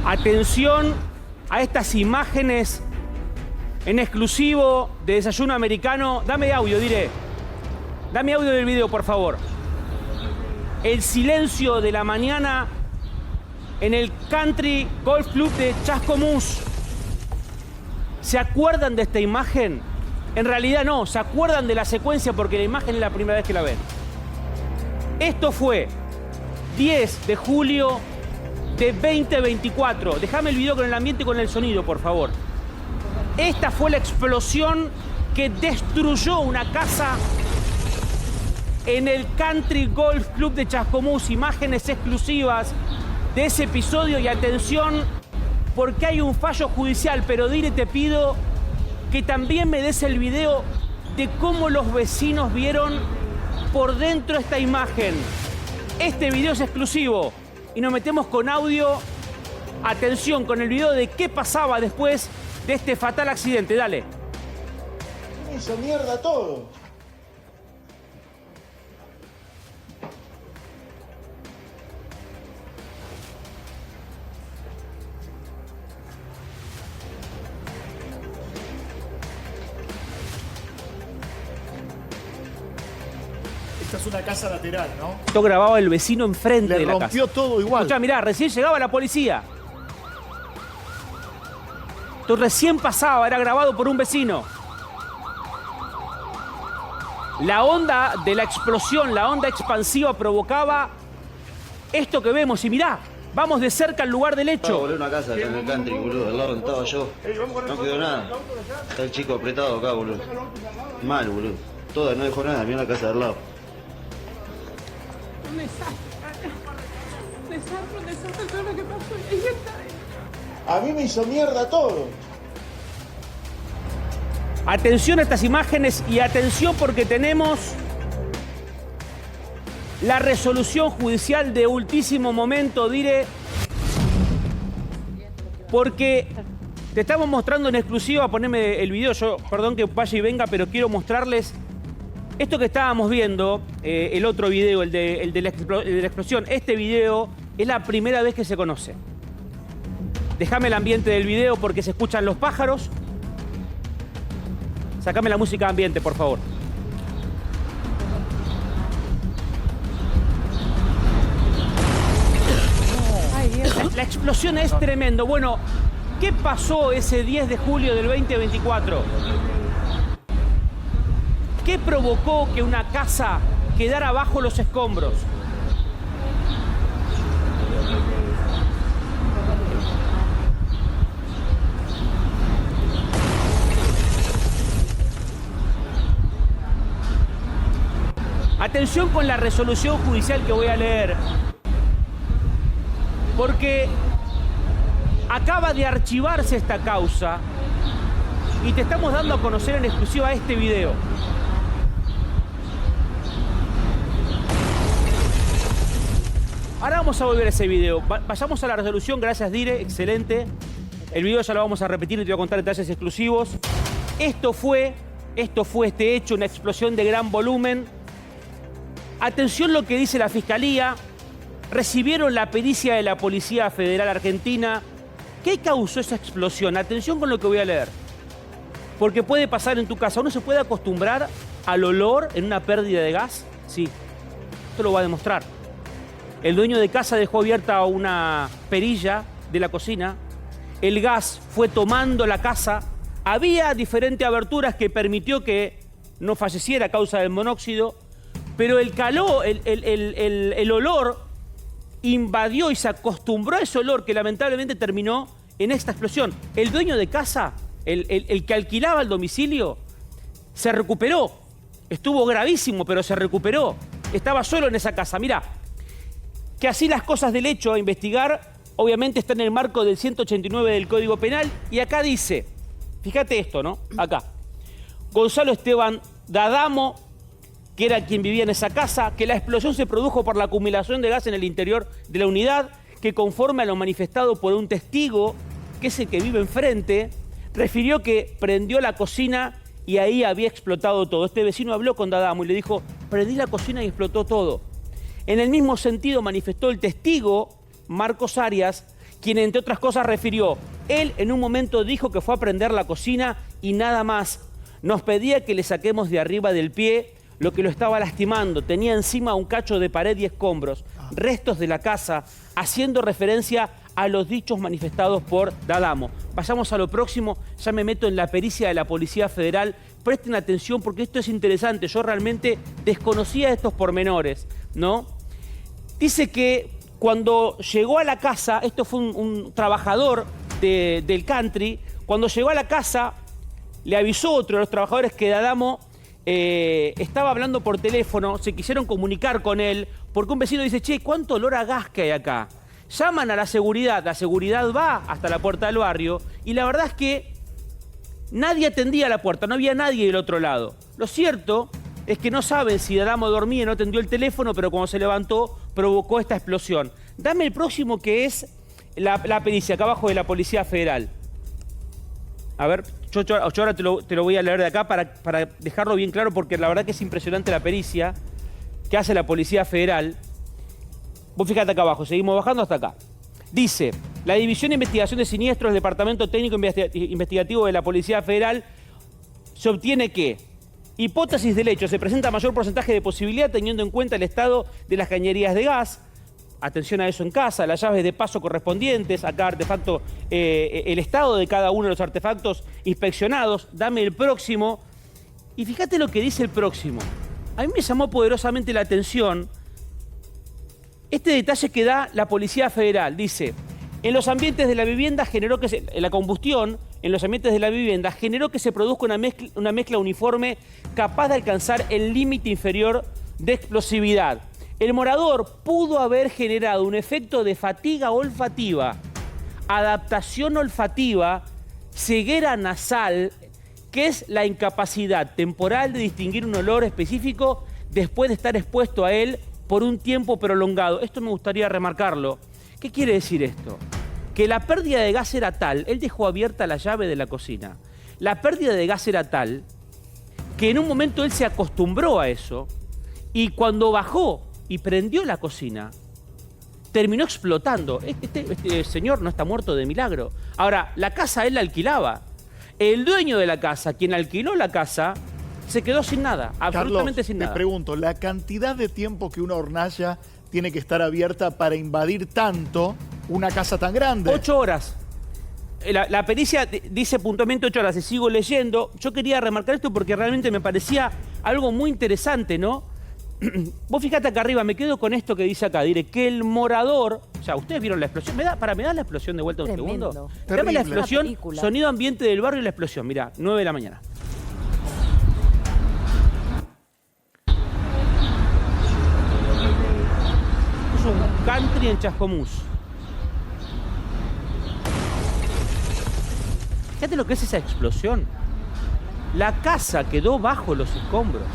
Atención a estas imágenes en exclusivo de Desayuno Americano. Dame audio, diré. Dame audio del video, por favor. El silencio de la mañana en el Country Golf Club de Chascomús. ¿Se acuerdan de esta imagen? En realidad no, se acuerdan de la secuencia porque la imagen es la primera vez que la ven. Esto fue 10 de julio de 2024. Déjame el video con el ambiente y con el sonido, por favor. Esta fue la explosión que destruyó una casa en el Country Golf Club de Chascomús. Imágenes exclusivas de ese episodio y atención porque hay un fallo judicial, pero Dire, te pido que también me des el video de cómo los vecinos vieron por dentro esta imagen. Este video es exclusivo y nos metemos con audio. Atención con el video de qué pasaba después de este fatal accidente. Dale. Me hizo mierda todo. Esta es una casa lateral, ¿no? Esto grababa el vecino enfrente de la casa. Le rompió todo igual. Escuchá, mirá, recién llegaba la policía. Esto recién pasaba, era grabado por un vecino. La onda de la explosión, la onda expansiva provocaba esto que vemos. Y mirá, vamos de cerca al lugar del hecho. Volé una casa acá en el country, boludo. Al lado donde estaba yo. No quedó nada. Está el chico apretado acá, boludo. Mal, boludo. Toda, no dejó nada. Mirá la casa de al lado. Un desastre todo lo que pasó. A mí me hizo mierda todo. Atención a estas imágenes y atención porque tenemos la resolución judicial de ultísimo momento, Dire, porque te estamos mostrando en exclusiva. Poneme el video, yo, perdón que vaya y venga, pero quiero mostrarles esto que estábamos viendo, el otro video, el de la explosión. Este video es la primera vez que se conoce. Déjame el ambiente del video porque se escuchan los pájaros. Sácame la música de ambiente, por favor. La explosión es tremendo. Bueno, ¿qué pasó ese 10 de julio del 2024? ¿Qué provocó que una casa quedara bajo los escombros? Atención con la resolución judicial que voy a leer, porque acaba de archivarse esta causa y te estamos dando a conocer en exclusiva este video. Ahora vamos a volver a ese video. Vayamos a la resolución. Gracias, Dire. Excelente. El video ya lo vamos a repetir y te voy a contar detalles exclusivos. Esto fue este hecho, una explosión de gran volumen. Atención lo que dice la Fiscalía. Recibieron la pericia de la Policía Federal Argentina. ¿Qué causó esa explosión? Atención con lo que voy a leer. Porque puede pasar en tu casa. ¿Uno se puede acostumbrar al olor en una pérdida de gas? Sí. Esto lo va a demostrar. El dueño de casa dejó abierta una perilla de la cocina. El gas fue tomando la casa. Había diferentes aberturas que permitió que no falleciera a causa del monóxido. Pero el calor, el olor invadió y se acostumbró a ese olor que lamentablemente terminó en esta explosión. El dueño de casa, el que alquilaba el domicilio, se recuperó. Estuvo gravísimo, pero se recuperó. Estaba solo en esa casa. Mirá, que así las cosas del hecho a investigar, obviamente está en el marco del 189 del Código Penal. Y acá dice, fíjate esto, ¿no? Acá. Gonzalo Esteban D'Adamo, que era quien vivía en esa casa, que la explosión se produjo por la acumulación de gas en el interior de la unidad, que conforme a lo manifestado por un testigo, que es el que vive enfrente, refirió que prendió la cocina y ahí había explotado todo. Este vecino habló con D'Adamo y le dijo, prendí la cocina y explotó todo. En el mismo sentido manifestó el testigo Marcos Arias, quien entre otras cosas refirió: él en un momento dijo que fue a prender la cocina y nada más. Nos pedía que le saquemos de arriba del pie lo que lo estaba lastimando. Tenía encima un cacho de pared y escombros, restos de la casa, haciendo referencia a los dichos manifestados por D'Adamo. Pasamos a lo próximo, ya me meto en la pericia de la Policía Federal. Presten atención porque esto es interesante. Yo realmente desconocía estos pormenores, ¿no? Dice que cuando llegó a la casa, esto fue un trabajador del country, cuando llegó a la casa le avisó otro de los trabajadores que D'Adamo estaba hablando por teléfono, se quisieron comunicar con él, porque un vecino dice: che, ¿cuánto olor a gas que hay acá? Llaman a la seguridad va hasta la puerta del barrio, y la verdad es que nadie atendía la puerta, no había nadie del otro lado. Lo cierto es que no saben si D'Adamo dormía y no atendió el teléfono, pero cuando se levantó provocó esta explosión. Dame el próximo, que es la pericia, acá abajo de la Policía Federal. A ver, yo ahora te lo voy a leer de acá para dejarlo bien claro, porque la verdad que es impresionante la pericia que hace la Policía Federal. Vos fíjate acá abajo, seguimos bajando hasta acá. Dice: la División de Investigación de Siniestros del Departamento Técnico Investigativo de la Policía Federal se obtiene que: hipótesis del hecho, se presenta mayor porcentaje de posibilidad teniendo en cuenta el estado de las cañerías de gas. Atención a eso en casa, las llaves de paso correspondientes, acá artefacto, el estado de cada uno de los artefactos inspeccionados. Dame el próximo. Y fíjate lo que dice el próximo. A mí me llamó poderosamente la atención este detalle que da la Policía Federal. Dice: en los ambientes de la vivienda generó que la combustión en los ambientes de la vivienda generó que se produzca una mezcla uniforme capaz de alcanzar el límite inferior de explosividad. El morador pudo haber generado un efecto de fatiga olfativa, adaptación olfativa, ceguera nasal, que es la incapacidad temporal de distinguir un olor específico después de estar expuesto a él por un tiempo prolongado. Esto me gustaría remarcarlo. ¿Qué quiere decir esto? Que la pérdida de gas era tal, él dejó abierta la llave de la cocina. La pérdida de gas era tal que en un momento él se acostumbró a eso, y cuando bajó y prendió la cocina, terminó explotando. Este señor no está muerto de milagro. Ahora, la casa él la alquilaba. El dueño de la casa, quien alquiló la casa, se quedó sin nada, absolutamente Carlos, sin nada. Te pregunto, la cantidad de tiempo que una hornalla tiene que estar abierta para invadir tanto una casa tan grande. 8 horas. La pericia dice puntualmente 8 horas, y sigo leyendo. Yo quería remarcar esto porque realmente me parecía algo muy interesante, ¿no? Vos fíjate acá arriba, me quedo con esto que dice acá. Diré que el morador... O sea, ¿ustedes vieron la explosión? ¿Me das la explosión de vuelta un Tremendo. segundo? Terrible. Dame la explosión, Una película. sonido ambiente del barrio y la explosión. Mirá, 9 de la mañana. Es un country en Chascomús. Fíjate lo que es esa explosión. La casa quedó bajo los escombros.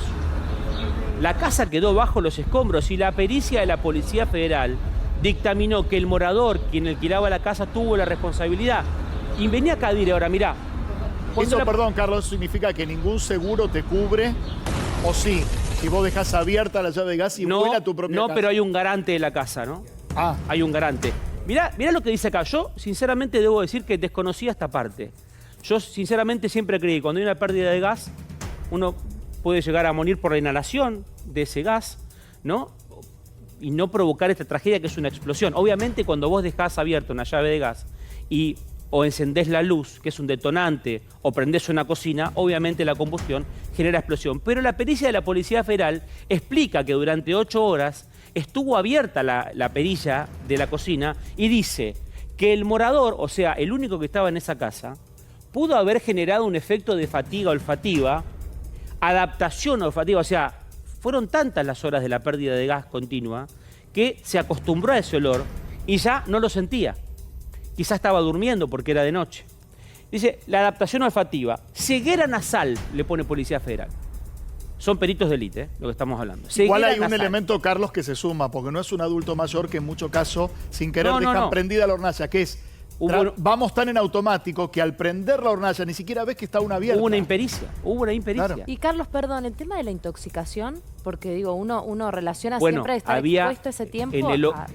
La casa quedó bajo los escombros y la pericia de la Policía Federal dictaminó que el morador, quien alquilaba la casa, tuvo la responsabilidad. Y venía acá a decir ahora, mirá. Eso, perdón, Carlos, significa que ningún seguro te cubre, o sí, si vos dejás abierta la llave de gas y vuela tu propia casa. No, pero hay un garante de la casa, ¿no? Ah, Hay un garante. Mirá lo que dice acá. Yo, sinceramente, debo decir que desconocía esta parte. Yo, sinceramente, siempre creí que cuando hay una pérdida de gas, uno puede llegar a morir por la inhalación de ese gas, ¿no? Y no provocar esta tragedia que es una explosión. Obviamente, cuando vos dejás abierta una llave de gas y o encendés la luz, que es un detonante, o prendés una cocina, obviamente la combustión genera explosión. Pero la pericia de la Policía Federal explica que durante 8 horas estuvo abierta la perilla de la cocina y dice que el morador, o sea, el único que estaba en esa casa, pudo haber generado un efecto de fatiga olfativa, adaptación olfativa, o sea, fueron tantas las horas de la pérdida de gas continua que se acostumbró a ese olor y ya no lo sentía. Quizás estaba durmiendo porque era de noche. Dice, la adaptación olfativa. Ceguera nasal, le pone Policía Federal. Son peritos de élite, lo que estamos hablando. igual hay un nasal. elemento, Carlos, que se suma, porque no es un adulto mayor que en muchos casos, sin querer, No, dejan no. prendida la hornalla, que es Vamos tan en automático que al prender la hornalla ni siquiera ves que está una abierta. Hubo una impericia. Claro. Y Carlos, perdón, el tema de la intoxicación, porque digo, uno relaciona Bueno, siempre estar había expuesto ese tiempo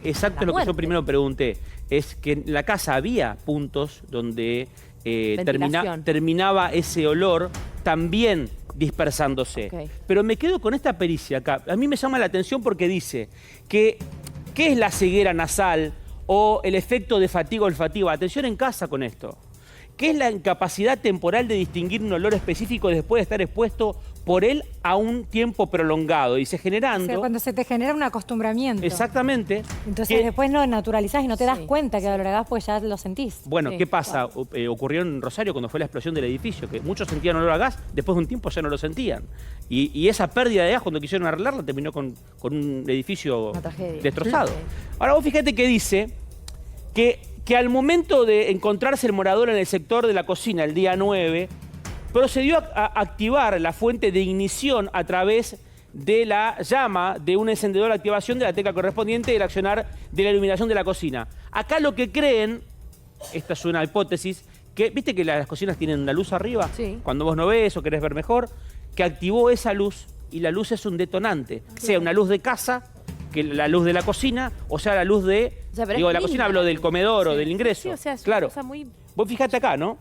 exacto, a la lo que yo muerte. primero pregunté. Es que en la casa había puntos donde Ventilación. terminaba ese olor también dispersándose. Ok. Pero me quedo con esta pericia acá. A mí me llama la atención porque dice que ¿qué es la ceguera nasal o el efecto de fatiga olfativa? Atención en casa con esto. ¿Qué es la incapacidad temporal de distinguir un olor específico después de estar expuesto por él a un tiempo prolongado? Y se O generando... sea, cuando se te genera un acostumbramiento. Exactamente. Entonces que- después lo naturalizás y no te das Sí. cuenta que olor a gas pues ya lo sentís. Bueno, Sí, ¿qué pasa? Ocurrió en Rosario cuando fue la explosión del edificio, que muchos sentían olor a gas, después de un tiempo ya no lo sentían. Y esa pérdida de gas, cuando quisieron arreglarla, terminó con un edificio Una tragedia. destrozado. Sí. Ahora vos fíjate que dice que al momento de encontrarse el morador en el sector de la cocina el día 9, procedió a activar la fuente de ignición a través de la llama de un encendedor de activación de la tecla correspondiente del accionar de la iluminación de la cocina. Acá lo que creen, esta es una hipótesis, que viste que las cocinas tienen una luz arriba, Sí. cuando vos no ves o querés ver mejor, que activó esa luz y la luz es un detonante, sea una luz de casa, que la luz de la cocina, o sea la luz de, O sea, pero digo, es de la cocina linda hablo la del luz. comedor o Sí, del ingreso. sí, o sea, es una claro. cosa muy... Vos fíjate acá, ¿no?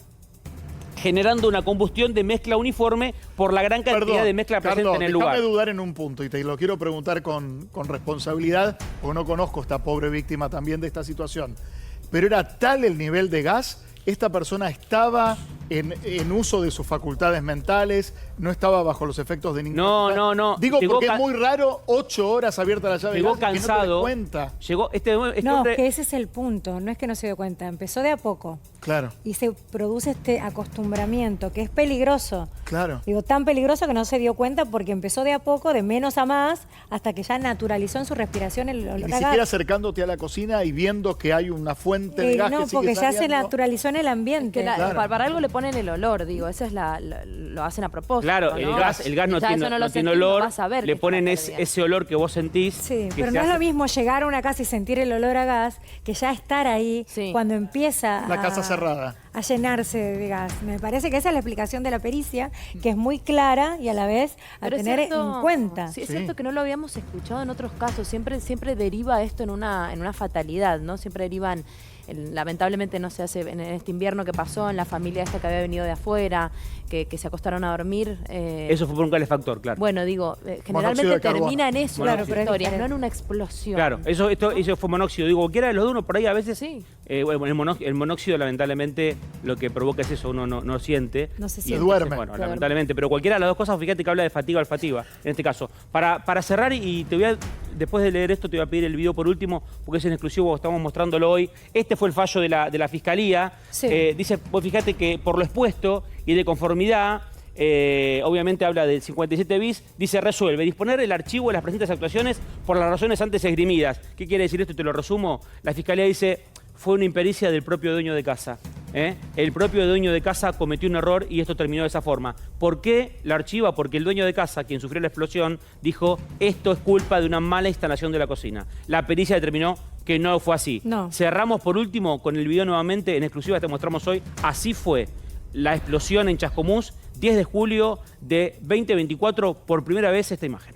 Generando una combustión de mezcla uniforme por la gran cantidad Perdón, de mezcla presente Carlos, en el lugar. déjame dudar en un punto y te lo quiero preguntar con responsabilidad, porque no conozco a esta pobre víctima también de esta situación. Pero era tal el nivel de gas, esta persona estaba en uso de sus facultades mentales, no estaba bajo los efectos de ninguna... No. Digo, Llegó porque es ca- muy raro 8 horas abierta la llave de Llegó gas, que no te cansado. des cuenta. Llegó este No, hombre- que ese es el punto. No es que no se dio cuenta. Empezó de a poco. Claro, Y se produce este acostumbramiento que es peligroso. claro. Digo, tan peligroso que no se dio cuenta porque empezó de a poco, de menos a más, hasta que ya naturalizó en su respiración el Y olor ni a siquiera gas. acercándote a la cocina y viendo que hay una fuente de gas No, que sigue porque ya se saliendo. naturalizó en el ambiente. Que Claro. para algo le ponen el olor, digo, esa es lo hacen a propósito. Claro, ¿no? el gas no Ya tiene, eso no lo tiene sentís, no olor, vas a ver le que ponen está pérdida. ese olor que vos sentís. Sí, que pero se no es hace- lo mismo llegar a una casa y sentir el olor a gas que ya estar ahí Sí. cuando empieza La casa cerrada. a llenarse de gas. Me parece que esa es la explicación de la pericia, que es muy clara y a la vez a Pero es tener cierto- en cuenta. Sí, es Sí. cierto que no lo habíamos escuchado en otros casos. Siempre deriva esto en una fatalidad, ¿no? Siempre derivan, lamentablemente no se hace en este invierno que pasó, en la familia esta que había venido de afuera, que se acostaron a dormir. Eso fue por un calefactor, claro. Bueno, digo, Monóxido de generalmente carbono. termina en eso Claro, las pero es historias, diferente. no en una explosión. Claro, eso fue monóxido. Digo, cualquiera de los dos, uno por ahí a veces. Sí. Bueno, el monóxido, lamentablemente, lo que provoca es eso, uno no siente. No se Y siente. duerme. Bueno, Duerme. lamentablemente. Pero cualquiera de las dos cosas, fíjate que habla de fatiga olfativa, en este caso. Para cerrar, y te voy a, después de leer esto, te voy a pedir el video por último, porque es en exclusivo, estamos mostrándolo hoy. Este fue el fallo de la Fiscalía. Sí. Dice, vos fíjate que por lo expuesto y de conformidad, obviamente habla del 57 bis, dice resuelve disponer el archivo de las presentes actuaciones por las razones antes esgrimidas. ¿Qué quiere decir esto? Te lo resumo. La Fiscalía dice, fue una impericia del propio dueño de casa. El propio dueño de casa cometió un error y esto terminó de esa forma. ¿Por qué la archiva? Porque el dueño de casa, quien sufrió la explosión, dijo, esto es culpa de una mala instalación de la cocina. La pericia determinó que no fue así. No. Cerramos por último con el video nuevamente, en exclusiva te mostramos hoy. Así fue la explosión en Chascomús, 10 de julio de 2024, por primera vez esta imagen.